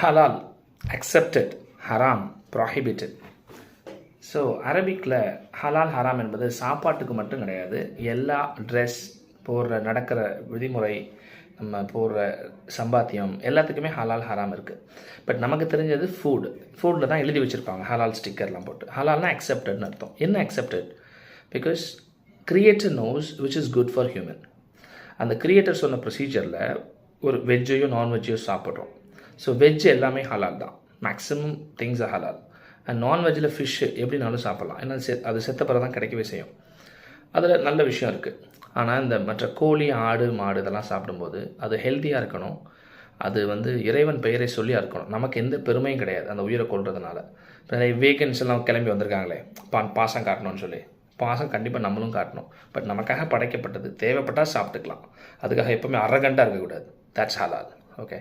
ஹலால் அக்செப்டட், ஹராம் prohibited. So அரபிக்கில் ஹலால் ஹராம் என்பது சாப்பாட்டுக்கு மட்டும் கிடையாது, எல்லா ட்ரெஸ் போடுற நடக்கிற விதிமுறை, நம்ம போடுற சம்பாத்தியம் எல்லாத்துக்குமே ஹலால் ஹராம் இருக்குது. பட் நமக்கு தெரிஞ்சது ஃபுட்டில் தான் எழுதி வச்சுருப்பாங்க ஹலால் ஸ்டிக்கர்லாம் போட்டு. ஹலால்னா அக்செப்டட்னு அர்த்தம். என்ன accepted? Because creator knows which is good for human. அந்த கிரியேட்டர் சொன்ன ப்ரொசீஜரில் ஒரு வெஜ்ஜையோ நான்வெஜ்ஜையோ சாப்பிட்றோம். ஸோ வெஜ் எல்லாமே ஹலால் தான், மேக்ஸிமம் திங்ஸ் ஆர் ஹலால். அண்ட் நான்வெஜ்ஜில் ஃபிஷ்ஷு எப்படினாலும் சாப்பிட்லாம், ஏன்னா அது செத்த பிறகு தான் கிடைக்கவே செய்யும். அதில் நல்ல விஷயம் இருக்குது. ஆனால் இந்த மற்ற கோழி, ஆடு, மாடு இதெல்லாம் சாப்பிடும்போது அது ஹெல்த்தியாக இருக்கணும். அது இறைவன் பெயரை சொல்லியாக இருக்கணும். நமக்கு எந்த பெருமையும் கிடையாது அந்த உயிரை கொள்றதுனால. நிறைய வேகன்ஸ் எல்லாம் கிளம்பி வந்திருக்காங்களே பாசம் காட்டணும்னு சொல்லி. பாசம் கண்டிப்பாக நம்மளும் காட்டணும். பட் நமக்காக படைக்கப்பட்டது, தேவைப்பட்டால் சாப்பிட்டுக்கலாம். அதுக்காக எப்போவுமே அரகண்டாக இருக்கக்கூடாது. தட்ஸ் ஹலால். ஓகே.